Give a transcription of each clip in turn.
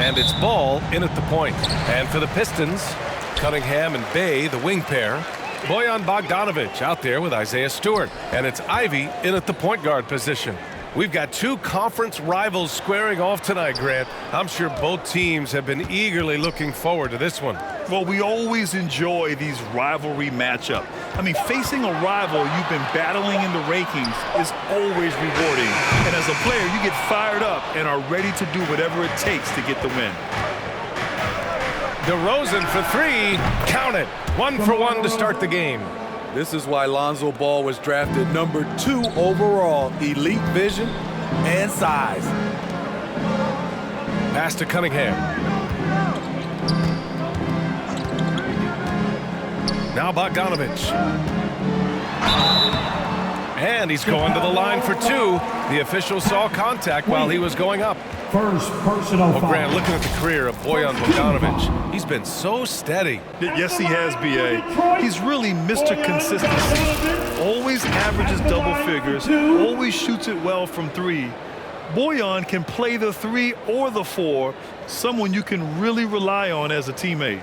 And it's ball in at the point. And for the Pistons, Cunningham and Bay, the wing pair. Bojan Bogdanovic out there with Isaiah Stewart. And it's Ivy in at the point guard position. We've got two conference rivals squaring off tonight, Grant. I'm sure both teams have been eagerly looking forward to this one. Well, we always enjoy these rivalry matchups. I mean, facing a rival you've been battling in the rankings is always rewarding. And as a player, you get fired up and are ready to do whatever it takes to get the win. DeRozan for three. Count it. 1 for 1 to start the game. This is why Lonzo Ball was drafted #2 overall. Elite vision and size. Pass to Cunningham. Now Bogdanovic. And he's going to the line for two. The official saw contact while he was going up. First personal foul. Well, Grant, looking at the career of Bojan Bogdanovic, he's been so steady. Yes, he has, B.A. He's really Mr. Consistency. Always averages double figures, always shoots it well from three. Bojan can play the 3 or the 4, someone you can really rely on as a teammate.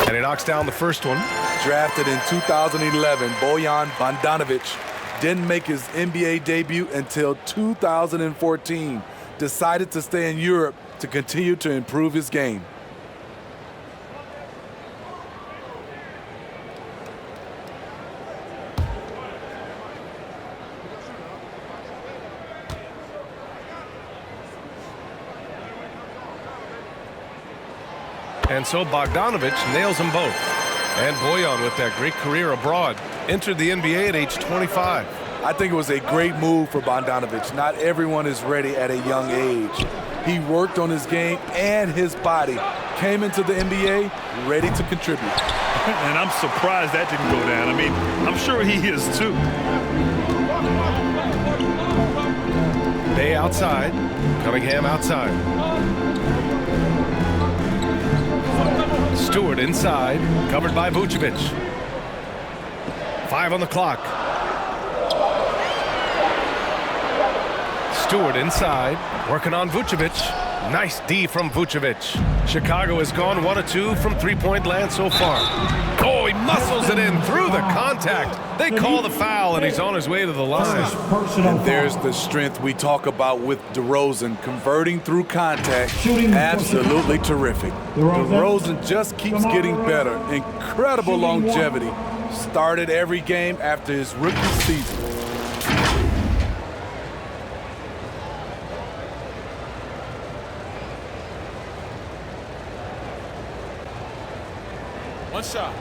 And he knocks down the first one. Drafted in 2011, Bojan Bogdanovic didn't make his NBA debut until 2014. Decided to stay in Europe to continue to improve his game. And so Bogdanovic nails them both. And Bojan, with that great career abroad, entered the NBA at age 25. I think it was a great move for Bogdanovic. Not everyone is ready at a young age. He worked on his game and his body. Came into the NBA ready to contribute. And I'm surprised that didn't go down. I mean, I'm sure he is too. Bay outside. Cunningham outside. Stewart inside, covered by Vucevic. 5 on the clock. Stewart inside, working on Vucevic. Nice D from Vucevic. Chicago has gone 1 of 2 from three-point land so far. Oh, he muscles it in through the contact. They call the foul, and he's on his way to the line. And there's the strength we talk about with DeRozan, converting through contact. Absolutely terrific. DeRozan just keeps getting better. Incredible longevity. Started every game after his rookie season. One shot.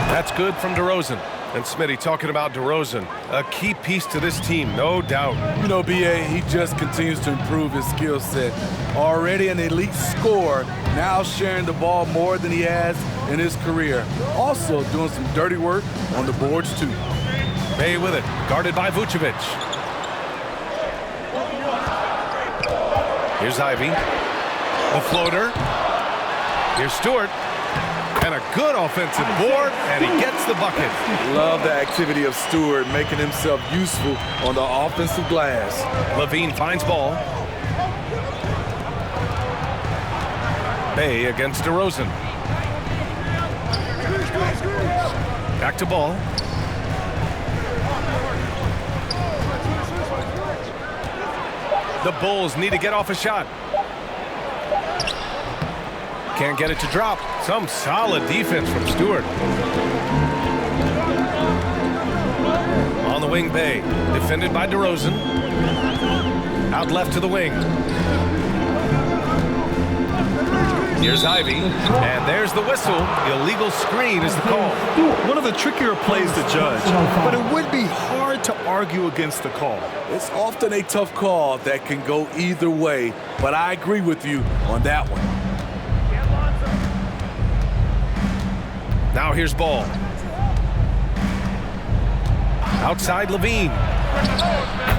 That's good from DeRozan. And Smitty talking about DeRozan, a key piece to this team, no doubt. You know, B.A., he just continues to improve his skill set. Already an elite scorer, now sharing the ball more than he has in his career. Also doing some dirty work on the boards, too. Bay with it, guarded by Vucevic. Here's Ivy. The floater. Here's Stewart. And a good offensive board, and he gets the bucket. Love the activity of Stewart, making himself useful on the offensive glass. Levine finds ball. Bay against DeRozan. Back to ball. The Bulls need to get off a shot. Can't get it to drop. Some solid defense from Stewart. On the wing, Bay. Defended by DeRozan. Out left to the wing. Here's Ivy, and there's the whistle. Illegal screen is the call. One of the trickier plays to judge, but it would be hard to argue against the call. It's often a tough call that can go either way, but I agree with you on that one. Now here's Ball. Outside Levine.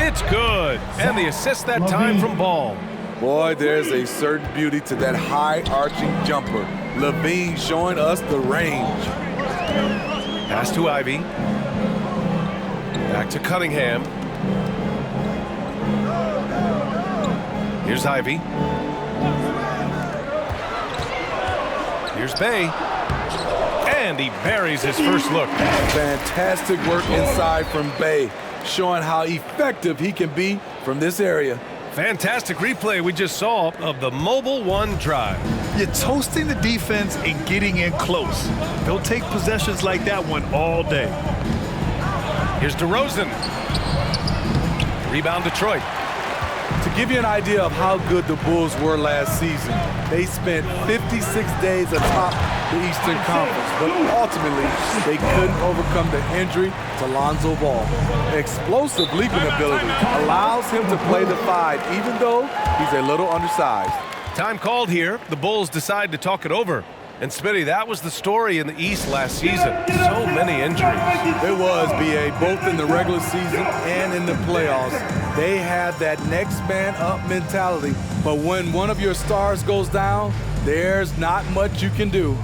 It's good. And the assist that time from Ball. Boy, there's a certain beauty to that high-arching jumper. Levine showing us the range. Pass to Ivy. Back to Cunningham. Here's Ivy. Here's Bay. And he buries his first look. Fantastic work inside from Bay, showing how effective he can be from this area. Fantastic replay we just saw of the Mobile One drive. You're toasting the defense and getting in close. They'll take possessions like that one all day. Here's DeRozan. Rebound Detroit. To give you an idea of how good the Bulls were last season, they spent 56 days atop the Eastern Conference, but ultimately they couldn't overcome the injury to Lonzo Ball. Explosive leaping ability allows him to play the 5, even though he's a little undersized. Time called here. The Bulls decide to talk it over. And Smitty, that was the story in the East last season. So many injuries. It was, B.A., both in the regular season and in the playoffs. They had that next man up mentality. But when one of your stars goes down, there's not much you can do.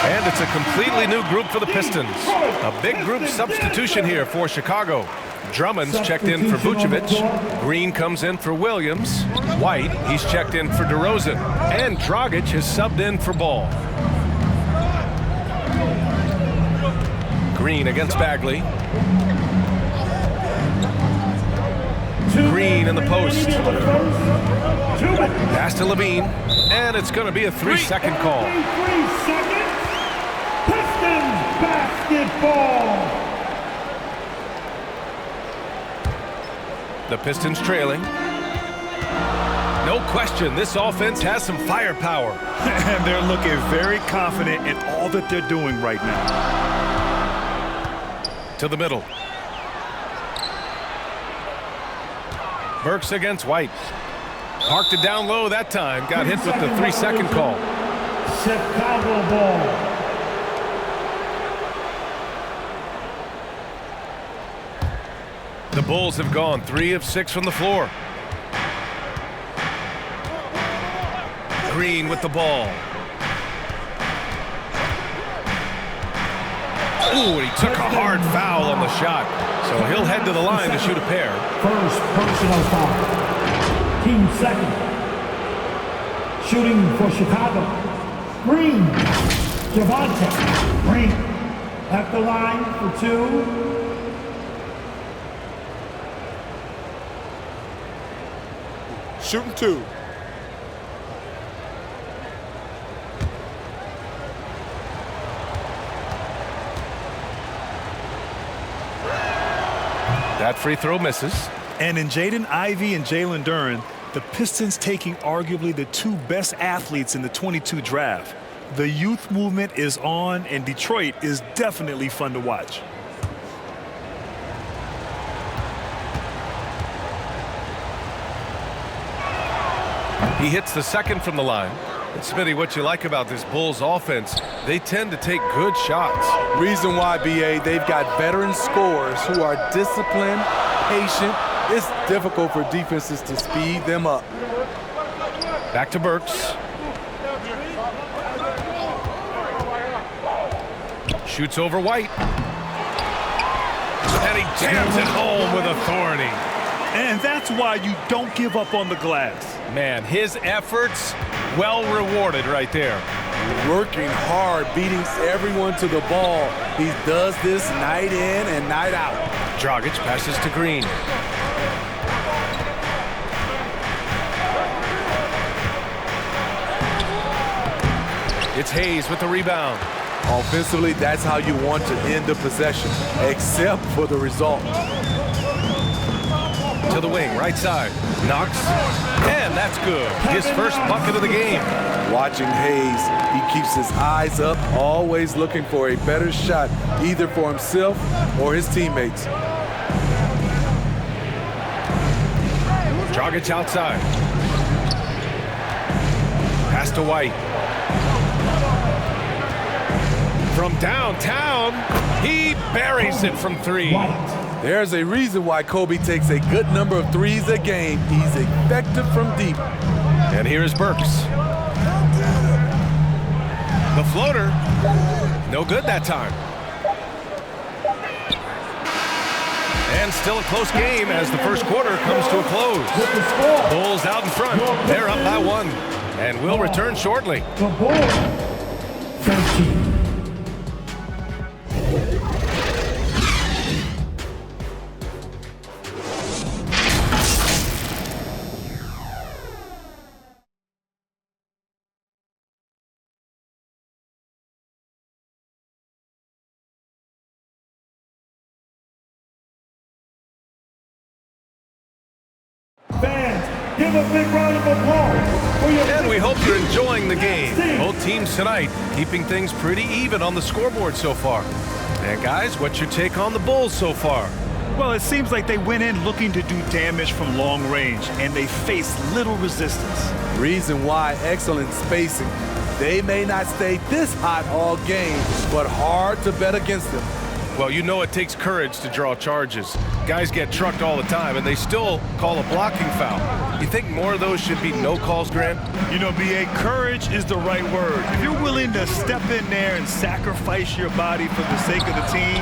And it's a completely new group for the Pistons. A big group substitution here for Chicago. Drummond's checked in for Vucevic. Green comes in for Williams. White, he's checked in for DeRozan. And Dragic has subbed in for Ball. Green against Bagley. Green in the post. Pass to Levine. And it's going to be a 3-second call. 3 seconds. Pistons basketball. The Pistons trailing. No question, this offense has some firepower. And they're looking very confident in all that they're doing right now. To the middle. Burks against White. Parked it down low that time. Got hit with the 3-second call. Chicago ball. The Bulls have gone 3 of 6 from the floor. Green with the ball. Ooh, and he took a hard foul on the shot. So he'll head to the line to shoot a pair. First personal foul. Team second. Shooting for Chicago. Green. Javante. Green. At the line for 2. Shooting 2. That free throw misses. And in Jaden Ivey and Jalen Duren, the Pistons taking arguably the 2 best athletes in the 22 draft. The youth movement is on, and Detroit is definitely fun to watch. He hits the second from the line. And Smitty, what you like about this Bulls offense, they tend to take good shots. Reason why, BA, they've got veteran scorers who are disciplined, patient. It's difficult for defenses to speed them up. Back to Burks. Shoots over White. And he jams it home with authority. And that's why you don't give up on the glass. Man, his efforts well rewarded right there. Working hard, beating everyone to the ball. He does this night in and night out. Dragic passes to Green. It's Hayes with the rebound. Offensively, that's how you want to end the possession, except for the result. To the wing, right side. Knocks, and that's good. His first bucket of the game. Watching Hayes, he keeps his eyes up, always looking for a better shot, either for himself or his teammates. Dragic outside. Pass to White. From downtown, he buries it from three. There's a reason why Kobe takes a good number of threes a game. He's effective from deep. And here is Burks. The floater, no good that time. And still a close game as the first quarter comes to a close. Bulls out in front. They're up by 1. And we'll return shortly. The Bulls, 13. Fans, give a big round of applause for your... And we hope you're enjoying the game. Both teams tonight keeping things pretty even on the scoreboard so far. And guys, what's your take on the Bulls so far? Well, it seems like they went in looking to do damage from long range, and they faced little resistance. Reason why, excellent spacing. They may not stay this hot all game, but hard to bet against them. Well, you know it takes courage to draw charges. Guys get trucked all the time, and they still call a blocking foul. You think more of those should be no calls, Grant? You know, B.A., courage is the right word. If you're willing to step in there and sacrifice your body for the sake of the team,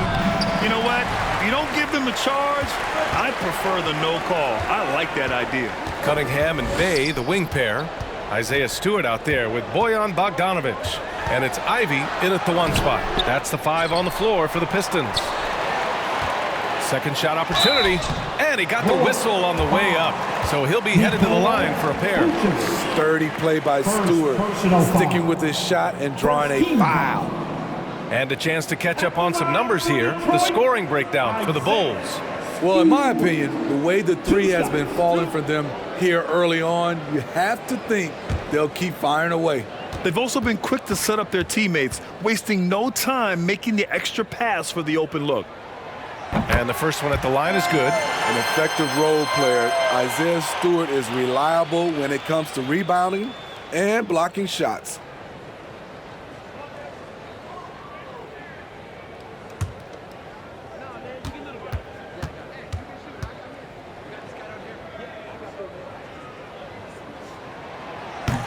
you know what? If you don't give them a charge, I prefer the no call. I like that idea. Cunningham and Bay, the wing pair. Isaiah Stewart out there with Bojan Bogdanovic. And it's Ivy in at the 1 spot. That's the 5 on the floor for the Pistons. Second shot opportunity. And he got the whistle on the way up. So he'll be headed to the line for a pair. Sturdy play by Stewart, sticking with his shot and drawing a foul. And a chance to catch up on some numbers here. The scoring breakdown for the Bulls. Well, in my opinion, the way the three has been falling for them here early on, you have to think they'll keep firing away. They've also been quick to set up their teammates, wasting no time making the extra pass for the open look. And the first one at the line is good. An effective role player, Isaiah Stewart is reliable when it comes to rebounding and blocking shots.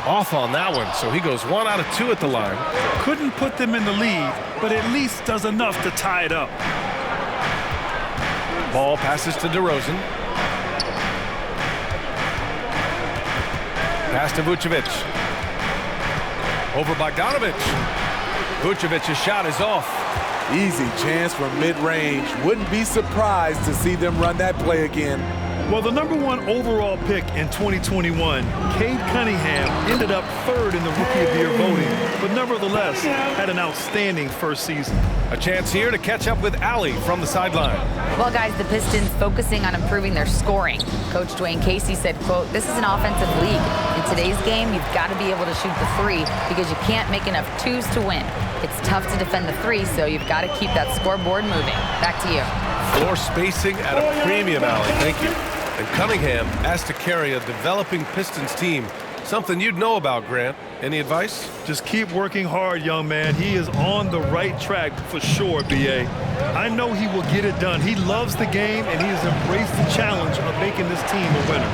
Off on that one, so he goes 1 out of 2 at the line. Couldn't put them in the lead, but at least does enough to tie it up. Ball passes to DeRozan. Pass to Vucevic. Over Bogdanovic. Vucevic's shot is off. Easy chance from mid-range. Wouldn't be surprised to see them run that play again. Well, the #1 overall pick in 2021, Cade Cunningham, ended up 3rd in the Rookie of the Year voting, but nevertheless had an outstanding first season. A chance here to catch up with Allie from the sideline. Well, guys, the Pistons focusing on improving their scoring. Coach Dwayne Casey said, quote, "This is an offensive league. In today's game, you've got to be able to shoot the 3 because you can't make enough 2s to win. It's tough to defend the 3, so you've got to keep that scoreboard moving." Back to you. Floor spacing at a premium, Allie. Thank you. And Cunningham asked to carry a developing Pistons team Something you'd know about, Grant. Any advice? Just keep working hard, young man. He is on the right track for sure, B.A. I know he will get it done. He loves the game, and he has embraced the challenge of making this team a winner.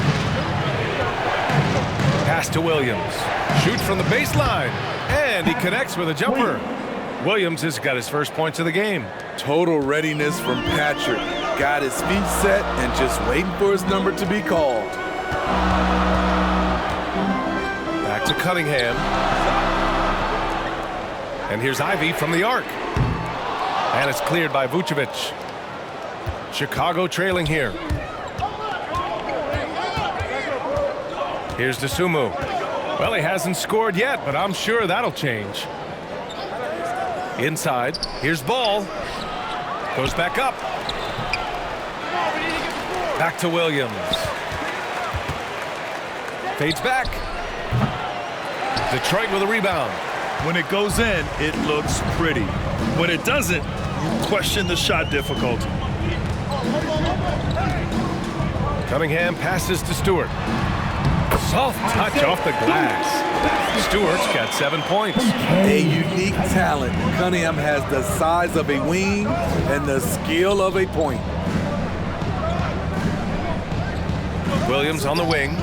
Pass to Williams. Shoots from the baseline. And he connects with a jumper. Williams has got his first points of the game. Total readiness from Patrick. Got his feet set and just waiting for his number to be called. Back to Cunningham. And here's Ivy from the arc. And it's cleared by Vucevic. Chicago trailing here. Here's Dosunmu. Well, he hasn't scored yet, but I'm sure that'll change. Inside. Here's Ball. Goes back up. Back to Williams. Fades back. Detroit with a rebound. When it goes in, it looks pretty. When it doesn't, you question the shot difficulty. Cunningham passes to Stewart. Soft touch off the glass. Stewart's got 7 points. A unique talent. Cunningham has the size of a wing and the skill of a point. Williams on the wing.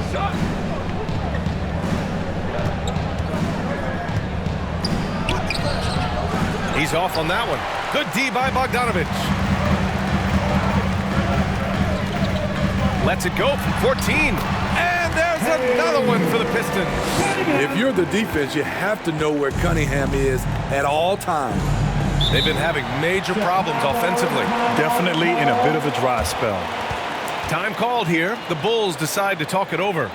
He's off on that one. Good D by Bogdanovic. Lets it go from 14. And there's another one for the Pistons. If you're the defense, you have to know where Cunningham is at all times. They've been having major problems offensively. Definitely in a bit of a dry spell. Time called here. The Bulls decide to talk it over.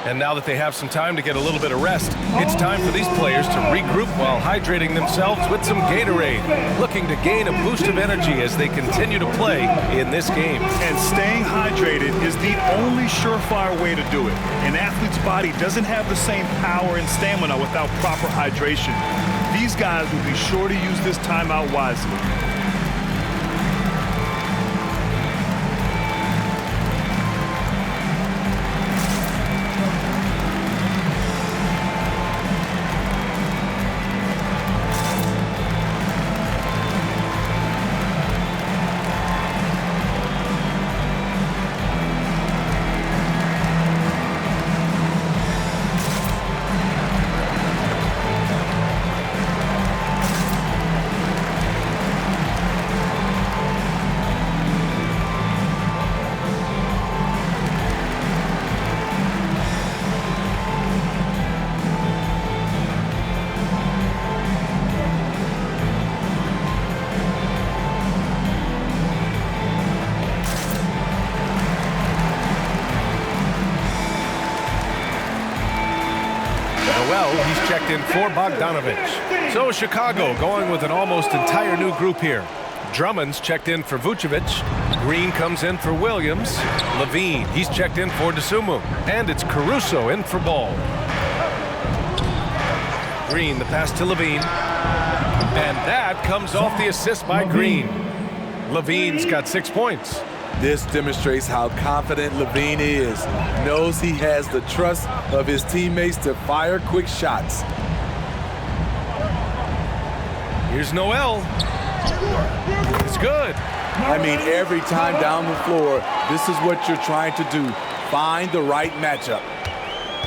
And now that they have some time to get a little bit of rest, it's time for these players to regroup while hydrating themselves with some Gatorade, looking to gain a boost of energy as they continue to play in this game. And staying hydrated is the only surefire way to do it. An athlete's body doesn't have the same power and stamina without proper hydration. These guys will be sure to use this timeout wisely. He's checked in for Bogdanovic. So Chicago going with an almost entire new group here. Drummond's checked in for Vucevic. Green comes in for Williams. Levine, he's checked in for Dosunmu. And it's Caruso in for Ball. Green, the pass to Levine. And that comes off the assist by Green. Levine's got 6 points. This demonstrates how confident Levine is. Knows he has the trust of his teammates to fire quick shots. Here's Noel. It's good. I mean, every time down the floor, this is what you're trying to do. Find the right matchup.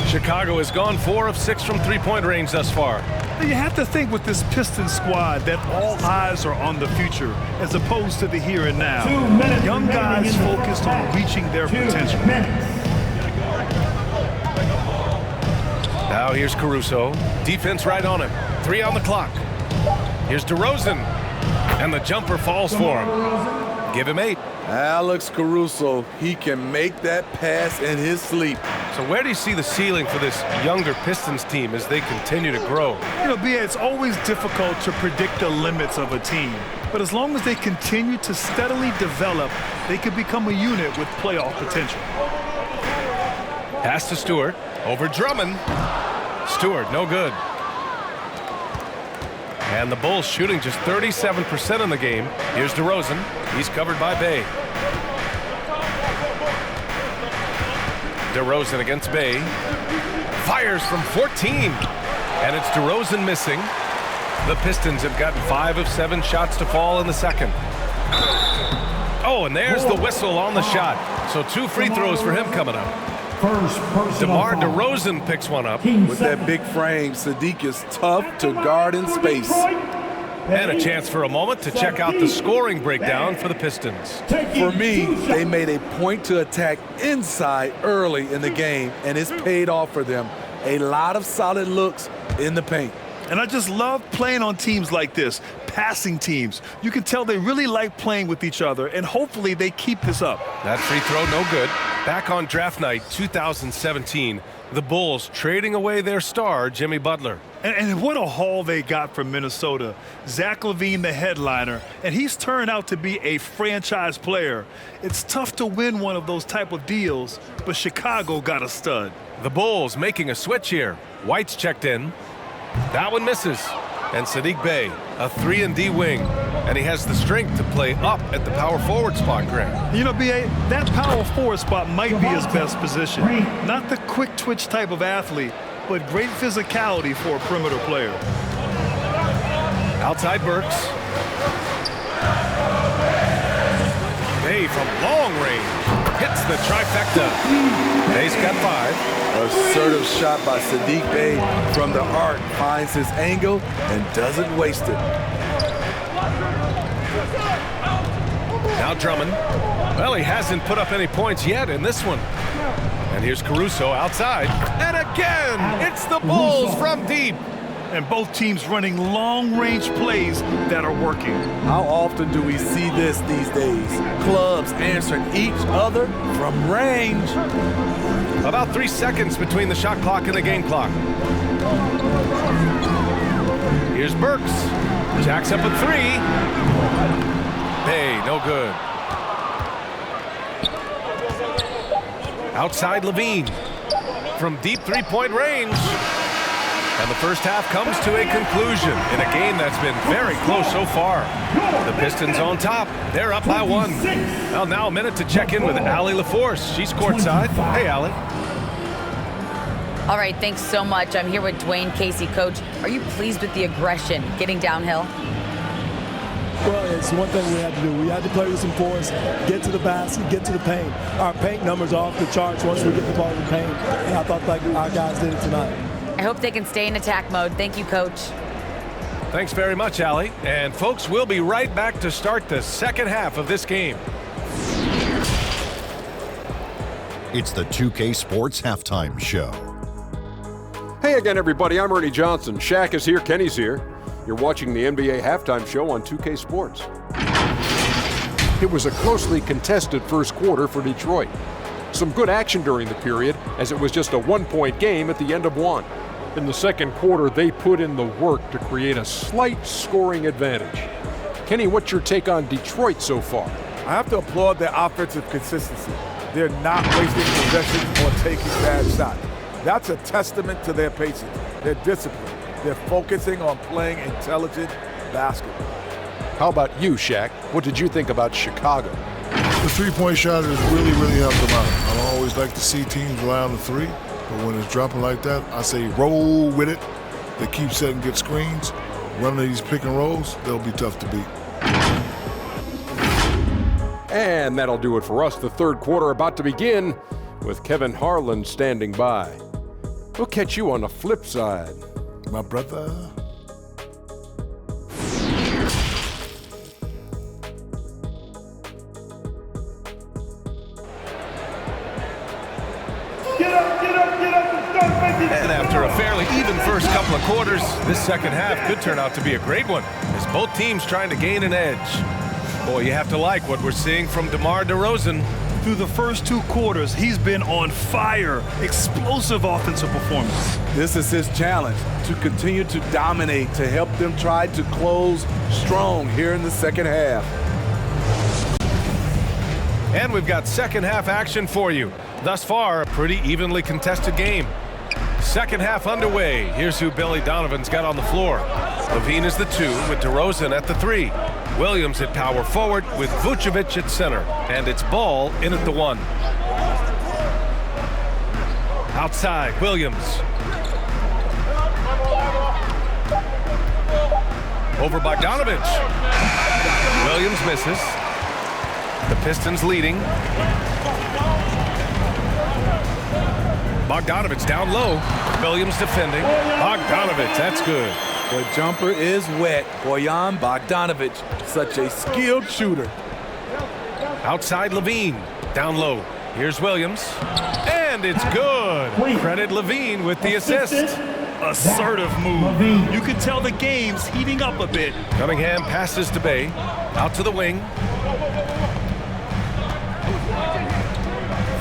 Chicago has gone 4 of 6 from three-point range thus far. You have to think with this Pistons squad that all eyes are on the future as opposed to the here and now. Young guys focused on reaching their potential. Now here's Caruso. Defense right on him. 3 on the clock. Here's DeRozan. And the jumper falls for him. Give him 8. Alex Caruso, he can make that pass in his sleep. So where do you see the ceiling for this younger Pistons team as they continue to grow? You know, B.A., it's always difficult to predict the limits of a team. But as long as they continue to steadily develop, they could become a unit with playoff potential. Pass to Stewart. Over Drummond. Stewart, no good. And the Bulls shooting just 37% in the game. Here's DeRozan. He's covered by Bey. DeRozan against Bey. Fires from 14. And it's DeRozan missing. The Pistons have gotten 5 of 7 shots to fall in the second. Oh, and there's the whistle on the shot. So 2 free throws for him coming up. DeMar DeRozan picks one up. With that big frame, Sadiq is tough to guard in space. And a chance for a moment to check out the scoring breakdown for the Pistons. For me, they made a point to attack inside early in the game, and it's paid off for them. A lot of solid looks in the paint. And I just love playing on teams like this, passing teams. You can tell they really like playing with each other, and hopefully they keep this up. That free throw no good. Back on draft night 2017, the Bulls trading away their star, Jimmy Butler. And what a haul they got from Minnesota. Zach LaVine, the headliner, and he's turned out to be a franchise player. It's tough to win one of those type of deals, but Chicago got a stud. The Bulls making a switch here. White's checked in. That one misses. And Sadiq Bey, a 3-and-D wing. And he has the strength to play up at the power forward spot, Greg. You know, B.A., that power forward spot might be his best position. Not the quick twitch type of athlete, but great physicality for a perimeter player. Outside Burks. Bey from long range hits the trifecta. Bey's got 5. Assertive shot by Sadiq Bey from the arc, finds his angle and doesn't waste it. Now Drummond. Well, he hasn't put up any points yet in this one. And here's Caruso outside. And again, it's the Bulls from deep. And both teams running long-range plays that are working. How often do we see this these days? Clubs answering each other from range. About 3 seconds between the shot clock and the game clock. Here's Burks. Jacks up a 3. Bey, no good. Outside Levine. From deep 3-point range. And the first half comes to a conclusion in a game that's been very close so far. The Pistons on top. They're up by 1. Well, now a minute to check in with Allie LaForce. She's courtside. Hey, Allie. All right, thanks so much. I'm here with Dwayne Casey. Coach, are you pleased with the aggression getting downhill? Well, it's one thing we had to do. We had to play with some force, get to the basket, get to the paint. Our paint numbers are off the charts once we get the ball in the paint, and I thought like our guys did it tonight. I hope they can stay in attack mode. Thank you, Coach. Thanks very much, Allie. And folks, we'll be right back to start the second half of this game. It's the 2K Sports Halftime Show. Hey again, everybody. I'm Ernie Johnson. Shaq is here. Kenny's here. You're watching the NBA Halftime Show on 2K Sports. It was a closely contested first quarter for Detroit. Some good action during the period, as it was just a 1-point game at the end of 1. In the second quarter, they put in the work to create a slight scoring advantage. Kenny, what's your take on Detroit so far? I have to applaud their offensive consistency. They're not wasting possession or taking bad shots. That's a testament to their patience, their discipline. They're focusing on playing intelligent basketball. How about you, Shaq? What did you think about Chicago? The three-point shot has really helped them out. I always like to see teams rely on the three, but when it's dropping like that, I say roll with it. They keep setting good screens. Running these pick and rolls, they'll be tough to beat. And that'll do it for us. The third quarter about to begin with Kevin Harlan standing by. We'll catch you on the flip side. My brother. And after a fairly even first couple of quarters, this second half could turn out to be a great one, as both teams trying to gain an edge. Boy, you have to like what we're seeing from DeMar DeRozan. Through the first 2 quarters, he's been on fire. Explosive offensive performance. This is his challenge, to continue to dominate, to help them try to close strong here in the second half. And we've got second half action for you. Thus far, a pretty evenly contested game. Second half underway. Here's who Billy Donovan's got on the floor. Levine is the 2 with DeRozan at the 3. Williams at power forward with Vucevic at center. And it's Ball in at the 1. Outside, Williams. Over Bogdanovich. Williams misses. The Pistons leading. Bogdanovich down low. Williams defending. Bogdanovich, that's good. The jumper is wet. Bojan Bogdanovich, such a skilled shooter. Outside Levine, down low. Here's Williams, and it's good. Credit Levine with the assist. Assertive move. You can tell the game's heating up a bit. Cunningham passes to Bay, out to the wing.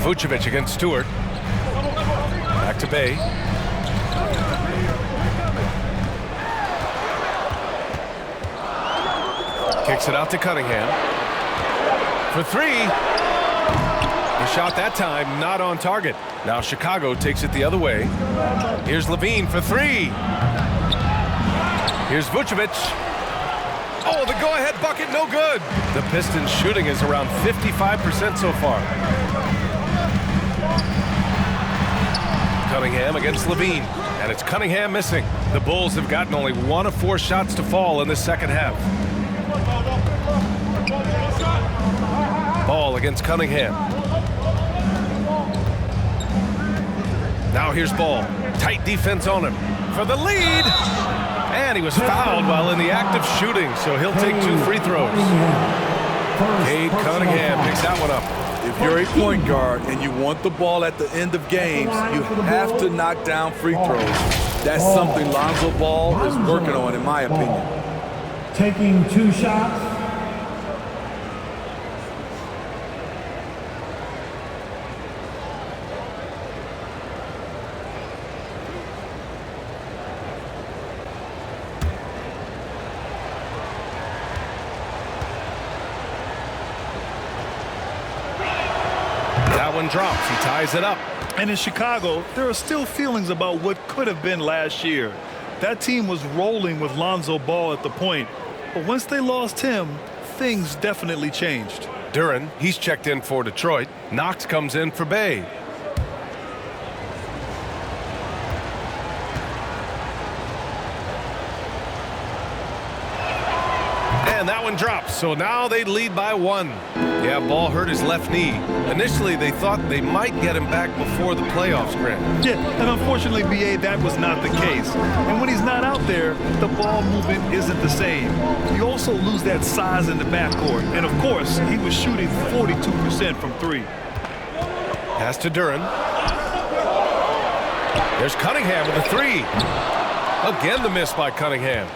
Vucevic against Stewart. Back to Bay. Kicks it out to Cunningham. For three. The shot that time not on target. Now Chicago takes it the other way. Here's Levine for three. Here's Vucevic. Oh, the go-ahead bucket, no good. The Pistons shooting is around 55% so far. Cunningham against Levine, and it's Cunningham missing. The Bulls have gotten only 1 of 4 shots to fall in the second half. Ball against Cunningham. Now here's Ball. Tight defense on him for the lead. And he was fouled while in the act of shooting, so he'll take 2 free throws. Cade Cunningham picks that one up. If you're a point guard and you want the ball at the end of games, you have to knock down free throws. That's something Lonzo Ball is working on, in my opinion. Taking 2 shots. Drops. He ties it up. And in Chicago, there are still feelings about what could have been last year. That team was rolling with Lonzo Ball at the point. But once they lost him, things definitely changed. Duren, he's checked in for Detroit. Knox comes in for Bay. And that one drops. So now they lead by 1. Yeah, Ball hurt his left knee. Initially, they thought they might get him back before the playoffs, Grant. Yeah, and unfortunately, BA, that was not the case. And when he's not out there, the ball movement isn't the same. You also lose that size in the backcourt. And, of course, he was shooting 42% from 3. Pass to Duren. There's Cunningham with a 3. Again, the miss by Cunningham.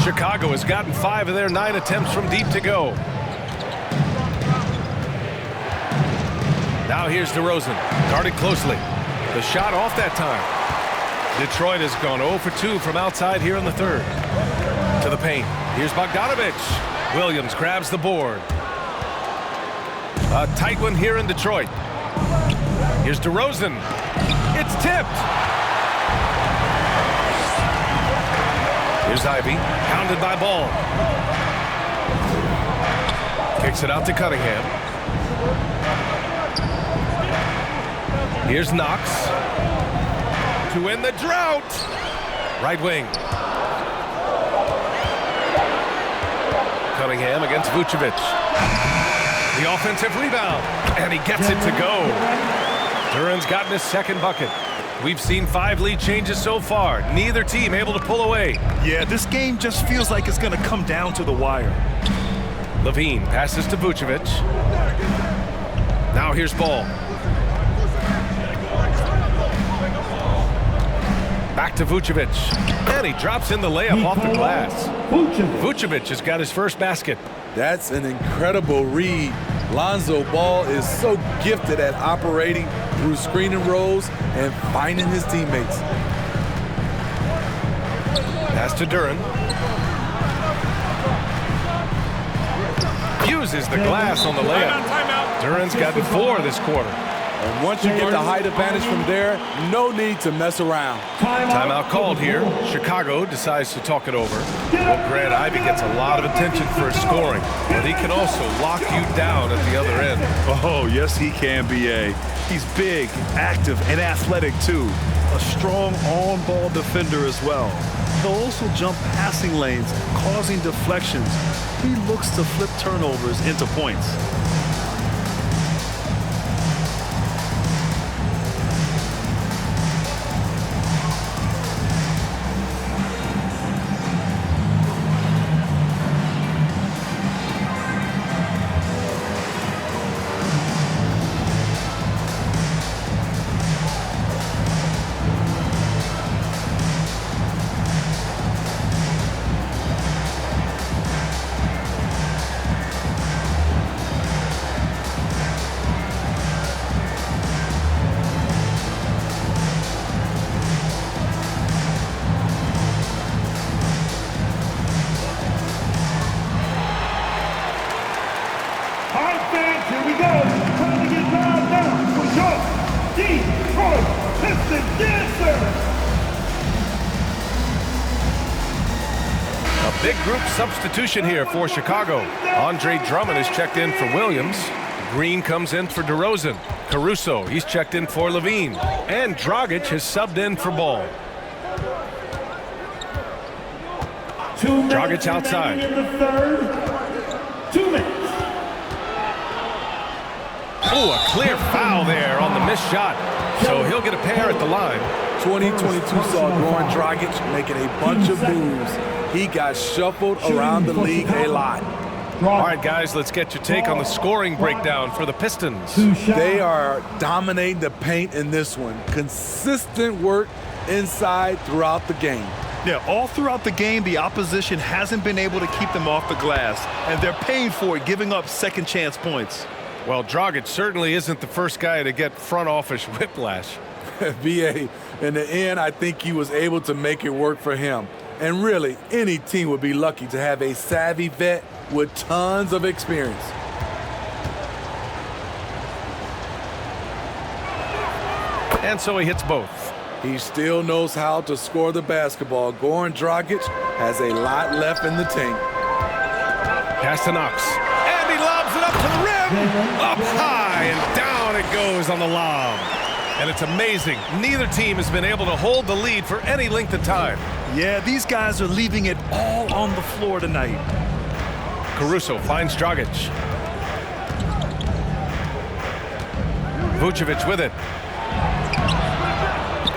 Chicago has gotten 5 of their 9 attempts from deep to go. Now here's DeRozan, guarded closely. The shot off that time. Detroit has gone 0 for 2 from outside here in the third. To the paint. Here's Bogdanovich. Williams grabs the board. A tight one here in Detroit. Here's DeRozan. It's tipped. Here's Ivy, pounded by Ball. Kicks it out to Cunningham. Here's Knox to end the drought. Right wing. Cunningham against Vucevic. The offensive rebound, and he gets it to go. Duren's gotten his second bucket. We've seen 5 lead changes so far. Neither team able to pull away. Yeah, this game just feels like it's going to come down to the wire. Levine passes to Vucevic. Now here's Ball. Back to Vucevic. And he drops in the layup off the glass. Vucevic has got his first basket. That's an incredible read. Lonzo Ball is so gifted at operating through screen and rolls and finding his teammates. Pass to Duren. Uses the glass on the layup. Duren's gotten 4 this quarter. And once you get the height advantage from there, no need to mess around. Timeout called here. Chicago decides to talk it over. Well, Grant, Ivy gets a lot of attention for his scoring, but he can also lock you down at the other end. Oh, yes, he can, B.A. He's big, active, and athletic, too. A strong on-ball defender as well. He'll also jump passing lanes, causing deflections. He looks to flip turnovers into points. Detroit Pistons dancers. A big group substitution here for Chicago. Andre Drummond is checked in for Williams. Green comes in for DeRozan. Caruso, he's checked in for Levine. And Dragic has subbed in for Ball. Dragic outside. In the third. 2 minutes. Oh, a clear foul there on the missed shot. So he'll get a pair at the line. 2022 saw Goran Dragic making a bunch of moves. He got shuffled around the league a lot. All right, guys, let's get your take on the scoring breakdown for the Pistons. They are dominating the paint in this one. Consistent work inside throughout the game. Yeah, all throughout the game, the opposition hasn't been able to keep them off the glass, and they're paying for it, giving up second chance points. Well, Dragic certainly isn't the first guy to get front office whiplash. VA, in the end, I think he was able to make it work for him. And really, any team would be lucky to have a savvy vet with tons of experience. And so he hits both. He still knows how to score the basketball. Goran Dragic has a lot left in the tank. Pass to Knox. And he lobs it up to the rim. Up high and down it goes on the lob. And it's amazing. Neither team has been able to hold the lead for any length of time. Yeah, these guys are leaving it all on the floor tonight. Caruso finds Dragic. Vucevic with it.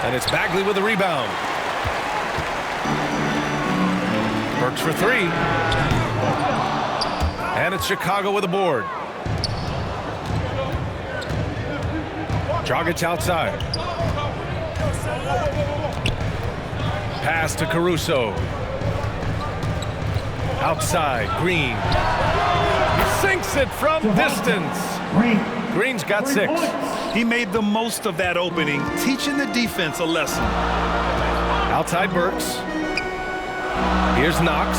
And it's Bagley with the rebound. Burks for three. And it's Chicago with the board. Dragic outside. Pass to Caruso. Outside, Green. Sinks it from distance. Green's got 6. He made the most of that opening, teaching the defense a lesson. Outside Burks. Here's Knox.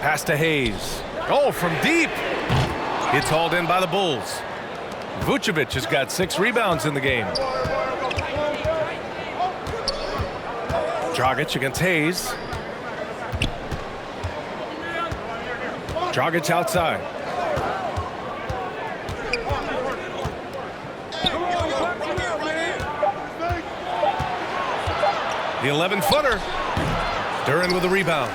Pass to Hayes. Oh, from deep. It's hauled in by the Bulls. Vucevic has got 6 rebounds in the game. Dragic against Hayes. Dragic outside. The 11-footer. Duran with the rebound.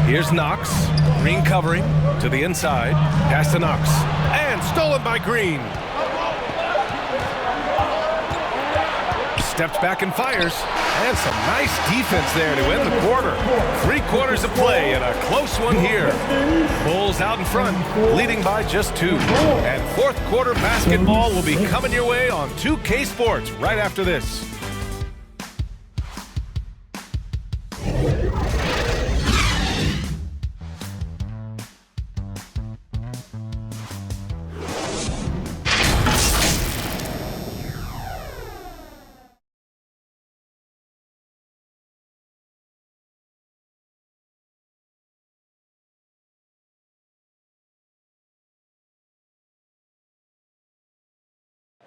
Here's Knox. Green covering to the inside. Pass to Knox. And stolen by Green. Steps back and fires. And some nice defense there to end the quarter. 3 quarters of play and a close one here. Bulls out in front, leading by just 2. And fourth quarter basketball will be coming your way on 2K Sports right after this.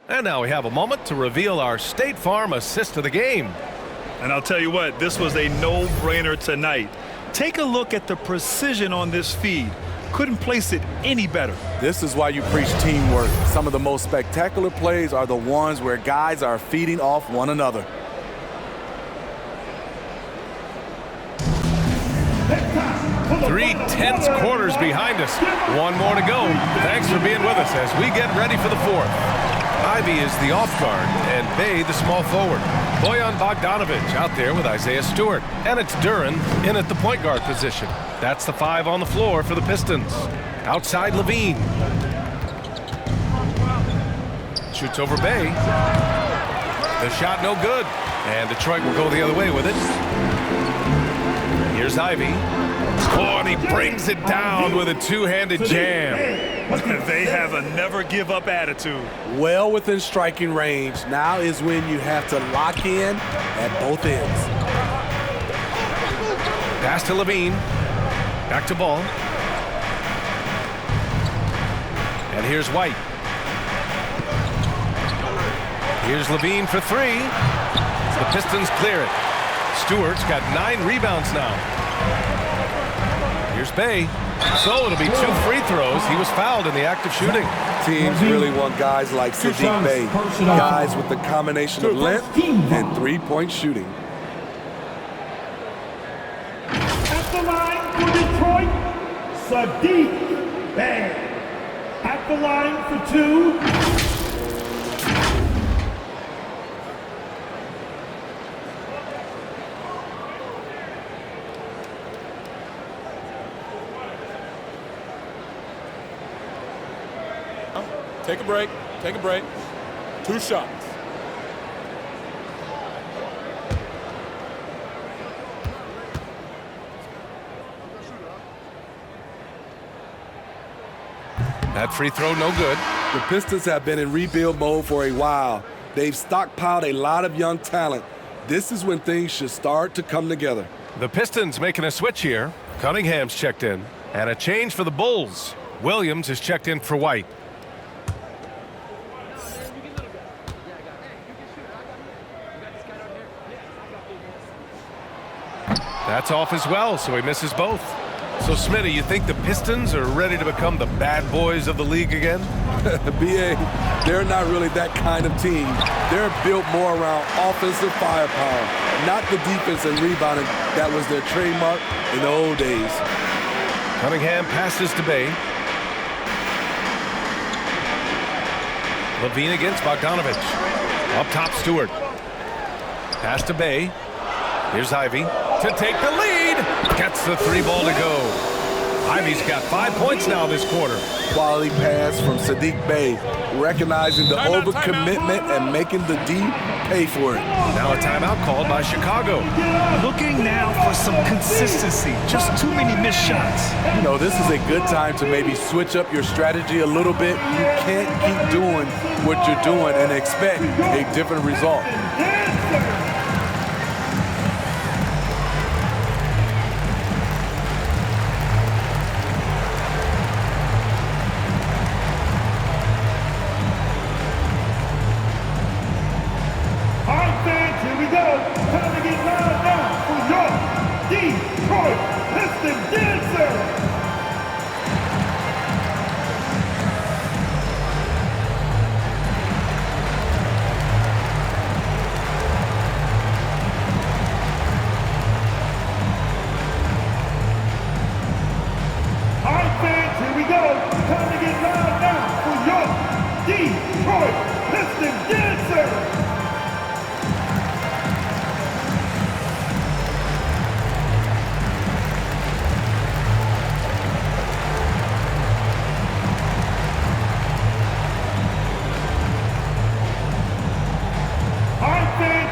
And now we have a moment to reveal our State Farm assist of the game. And I'll tell you what, this was a no-brainer tonight. Take a look at the precision on this feed. Couldn't place it any better. This is why you preach teamwork. Some of the most spectacular plays are the ones where guys are feeding off one another. Three tense quarters behind us. One more to go. Thanks for being with us as we get ready for the fourth. Ivy is the off guard and Bay the small forward. Bojan Bogdanovic out there with Isaiah Stewart. And it's Duran in at the point guard position. That's the 5 on the floor for the Pistons. Outside Levine. Shoots over Bay. The shot no good. And Detroit will go the other way with it. Here's Ivy. Oh, and he brings it down with a two-handed jam. They have a never-give-up attitude. Well within striking range. Now is when you have to lock in at both ends. Pass to Levine. Back to Ball. And here's White. Here's Levine for 3. The Pistons clear it. Stewart's got 9 rebounds now. Here's Bay. So it'll be 2 free throws. He was fouled in the act of shooting. Teams really want guys like Sadiq Bay, guys with the combination of length and three-point shooting. At the line for Detroit, Sadiq Bay. At the line for 2. Take a break. Take a break. 2 shots. That free throw no good. The Pistons have been in rebuild mode for a while. They've stockpiled a lot of young talent. This is when things should start to come together. The Pistons making a switch here. Cunningham's checked in. And a change for the Bulls. Williams is checked in for White. That's off as well, so he misses both. So, Smitty, you think the Pistons are ready to become the bad boys of the league again? BA, they're not really that kind of team. They're built more around offensive firepower, not the defense and rebounding that was their trademark in the old days. Cunningham passes to Bay. Levine against Bogdanovic. Up top, Stewart. Pass to Bay. Here's Ivy to take the lead. Gets the 3 ball to go. Ivy's got 5 points now this quarter. Quality pass from Sadiq Bay, recognizing the overcommitment and making the D pay for it. Now a timeout called by Chicago. Looking now for some consistency. Just too many missed shots. You know, this is a good time to maybe switch up your strategy a little bit. You can't keep doing what you're doing and expect a different result. Detroit Pistons dancer. All right, fans, here we go. Time to get loud now for your Detroit Pistons dancer.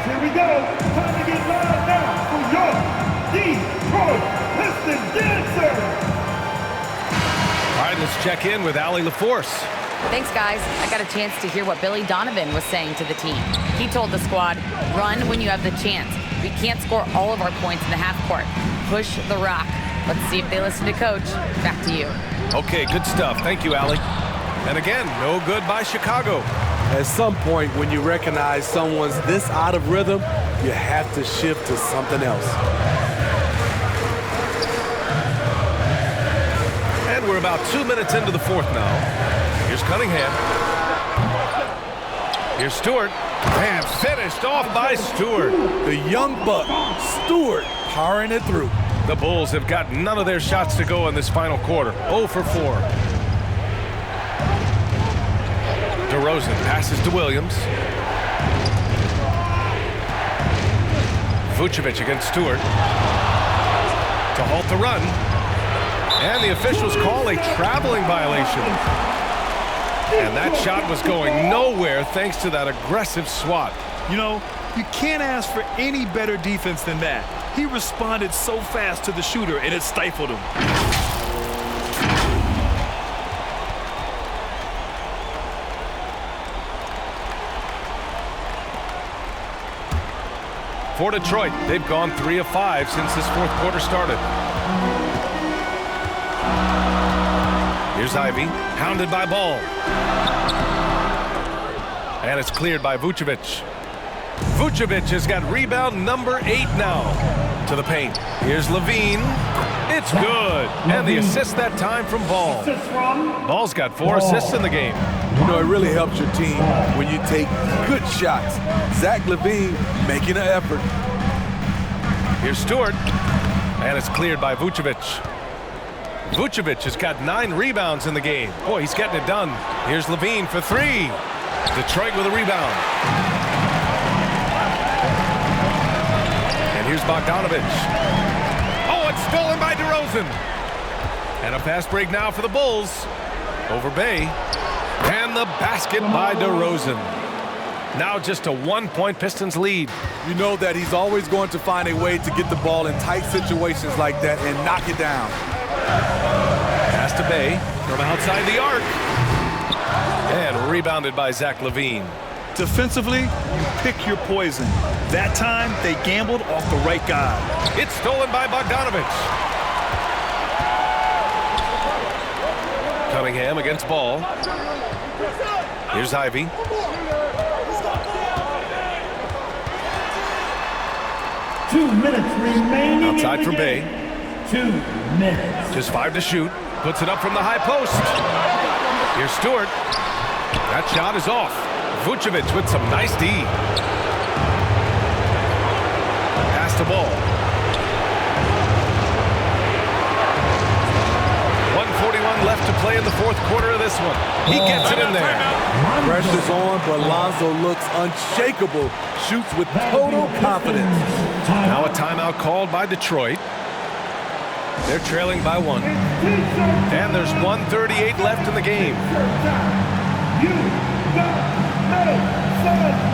Here we go. Time to get loud now for your Detroit Pistons dancer. All right, let's check in with Allie LaForce. Thanks, guys. I got a chance to hear what Billy Donovan was saying to the team. He told the squad, run when you have the chance. We can't score all of our points in the half court. Push the rock. Let's see if they listen to Coach. Back to you. Okay, good stuff. Thank you, Allie. And again, no good by Chicago. At some point, when you recognize someone's this out of rhythm, you have to shift to something else. And we're about 2 minutes into the fourth now. Here's Cunningham. Here's Stewart. And finished off by Stewart. The young buck, Stewart, powering it through. The Bulls have got none of their shots to go in this final quarter. 0 for 4. DeRozan passes to Williams. Vucevic against Stewart. To halt the run. And the officials call a traveling violation. And that shot was going nowhere thanks to that aggressive swat. You know, you can't ask for any better defense than that. He responded so fast to the shooter, and it stifled him. For Detroit, they've gone 3 of 5 since this fourth quarter started. Here's Ivy, pounded by Ball. And it's cleared by Vucevic. Vucevic has got rebound number 8 now. To the paint. Here's Levine. It's good. And the assist that time from Ball. Ball's got 4 assists in the game. You know, it really helps your team when you take good shots. Zach LaVine making an effort. Here's Stewart. And it's cleared by Vucevic. Vucevic has got 9 rebounds in the game. Boy, he's getting it done. Here's Levine for 3. Detroit with a rebound. And here's Bogdanovic. Oh, it's stolen by DeRozan. And a fast break now for the Bulls. Over Bay. And the basket by DeRozan. Now just a 1-point Pistons lead. You know that he's always going to find a way to get the ball in tight situations like that and knock it down. Pass to Bay from outside the arc. And rebounded by Zach LaVine. Defensively, you pick your poison. That time, they gambled off the right guy. It's stolen by Bogdanovic. Cunningham against Ball. Here's Ivy. Outside for Bay. 2 minutes. Just 5 to shoot. Puts it up from the high post. Here's Stewart. That shot is off. Vucevic with some nice D. Pass the Ball. 1:41 left to play in the fourth quarter of this one. He gets it in there. Pressure's on, but Lonzo looks unshakable. Shoots with total confidence. Now a timeout called by Detroit. They're trailing by 1. And there's 1:38 left in the game. You got make some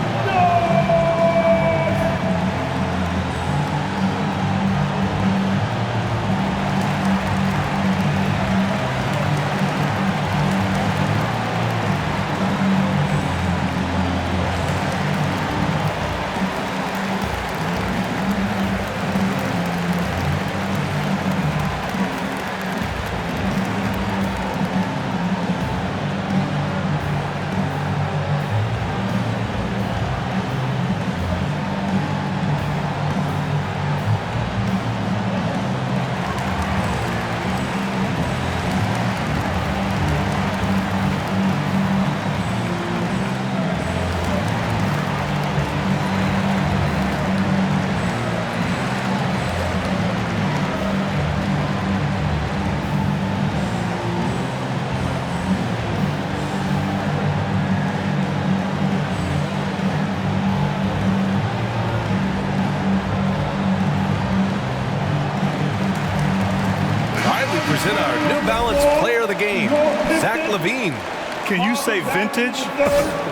present our New Balance Player of the Game, Zach LaVine. Can you say vintage?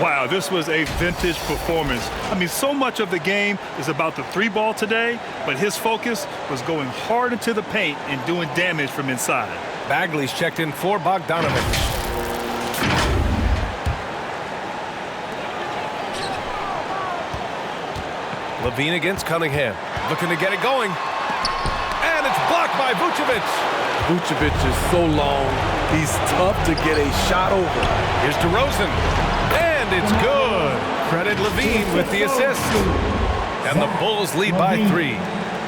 Wow, this was a vintage performance. I mean, so much of the game is about the 3-ball today, but his focus was going hard into the paint and doing damage from inside. Bagley's checked in for Bogdanovic. LaVine against Cunningham. Looking to get it going. And it's blocked by Vucevic. Vucevic is so long, he's tough to get a shot over. Here's DeRozan. And it's good. Credit Levine with the assist. And the Bulls lead by 3.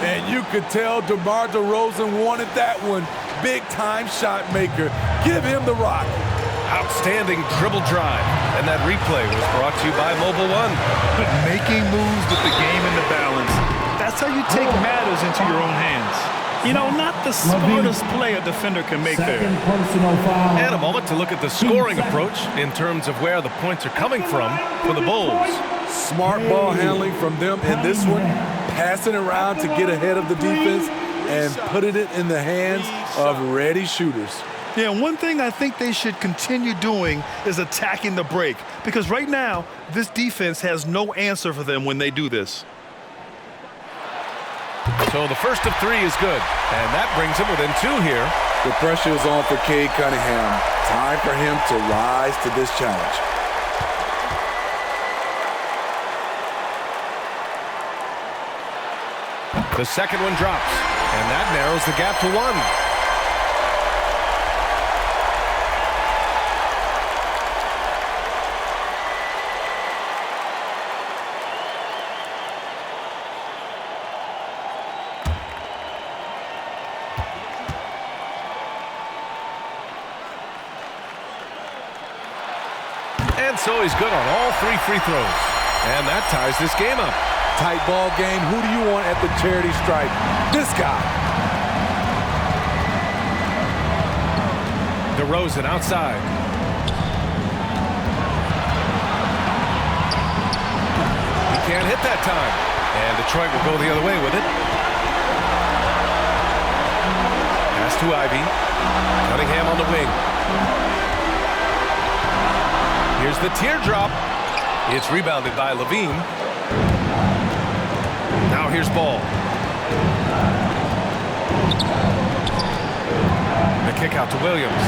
And you could tell DeMar DeRozan wanted that one. Big-time shot maker. Give him the rock. Outstanding dribble drive. And that replay was brought to you by Mobile One. Making moves with the game in the balance. That's how you take matters into your own hands. You know, not the smartest play a defender can make there. And a moment to look at the scoring approach in terms of where the points are coming from for the Bulls. Smart ball handling from them in this one. Passing around to get ahead of the defense and putting it in the hands of ready shooters. Yeah, one thing I think they should continue doing is attacking the break, because right now, this defense has no answer for them when they do this. So the first of 3 is good, and that brings him within 2 here. The pressure is on for Cade Cunningham. Time for him to rise to this challenge. The second one drops, and that narrows the gap to 1. And so he's good on all 3 free throws. And that ties this game up. Tight ball game. Who do you want at the charity stripe? This guy. DeRozan outside. He can't hit that time. And Detroit will go the other way with it. Pass to Ivy. Cunningham on the wing. Here's the teardrop. It's rebounded by Levine. Now here's Ball. The kick out to Williams.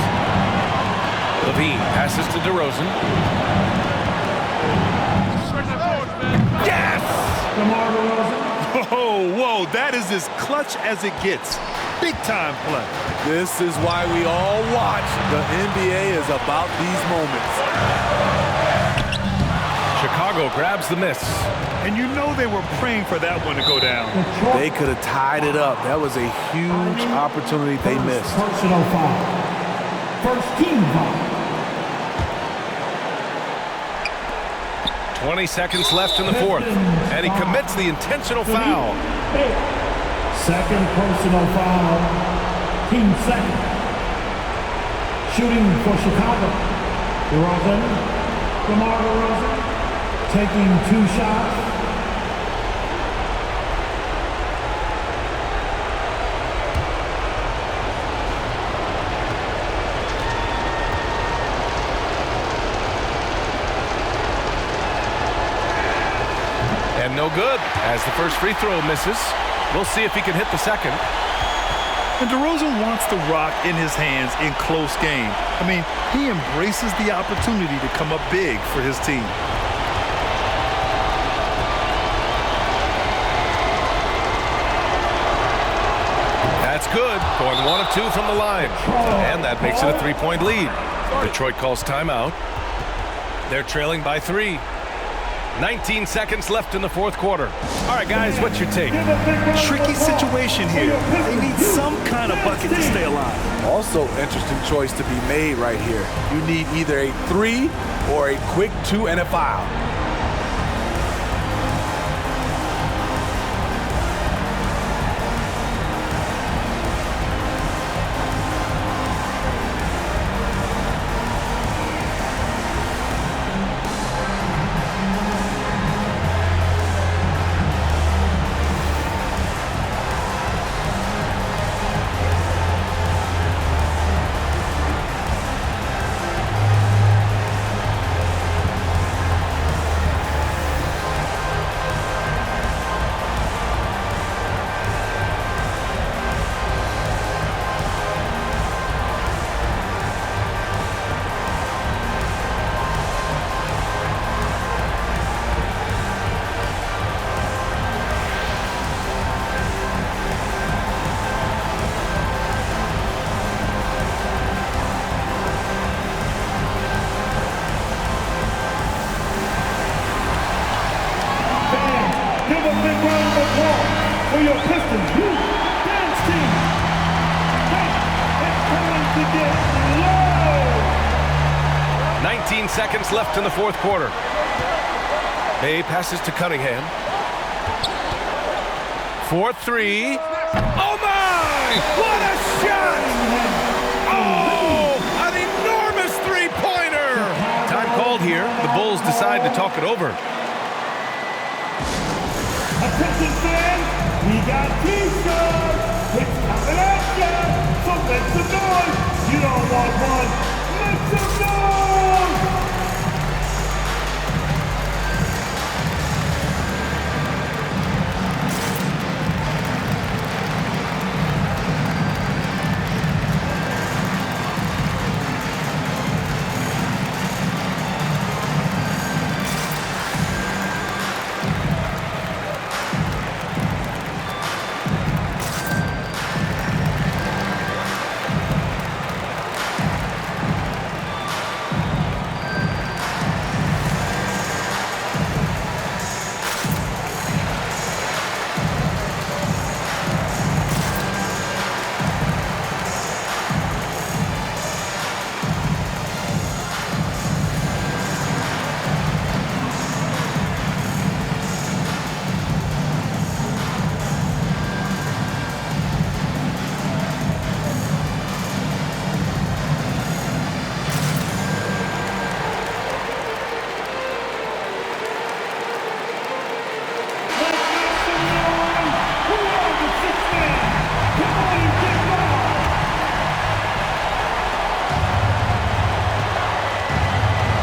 Levine passes to DeRozan. Yes! Whoa, that is as clutch as it gets. Big time play. This is why we all watch. The NBA is about these moments. Chicago grabs the miss. And you know they were praying for that one to go down. They could have tied it up. That was a huge opportunity they missed. Personal foul. First team foul. 20 seconds left in the fourth. And he commits the intentional foul. Second personal foul. Team second. Shooting for Chicago. DeMar DeRozan. Taking 2 shots. And no good, as the first free throw misses. We'll see if he can hit the second. And DeRozan wants the rock in his hands in close game. I mean, he embraces the opportunity to come up big for his team. That's good, going 1 of 2 from the line. And that makes it a 3-point lead. Detroit calls timeout. They're trailing by 3. 19 seconds left in the fourth quarter. All right, guys, what's your take? Tricky situation here. They need some kind of bucket to stay alive. Also, interesting choice to be made right here. You need either a 3 or a quick 2 and a foul. for your Pistons Youth Dance Team. Now it's time to get low. 19 seconds left in the fourth quarter. Bay passes to Cunningham. 4-3. Oh my! What a shot! Oh, an enormous three-pointer! Time called here. The Bulls decide to talk it over. Attention fans, we got T-shirts. It's coming at ya. So make some noise. You don't want one. Make some noise.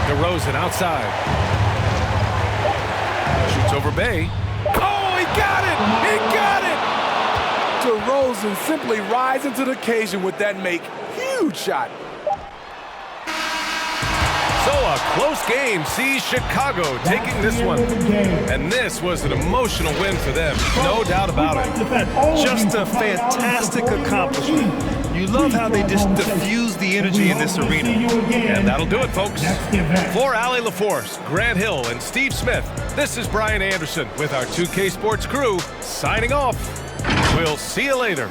DeRozan outside. Shoots over Bay. Oh, he got it! He got it! DeRozan simply rising to the occasion with that huge shot. So a close game sees Chicago taking this one. And this was an emotional win for them, no doubt about it. Just a fantastic accomplishment. You love how they just diffuse the energy in this arena. And that'll do it, folks. For Allie LaForce, Grant Hill, and Steve Smith, this is Brian Anderson with our 2K Sports crew signing off. We'll see you later.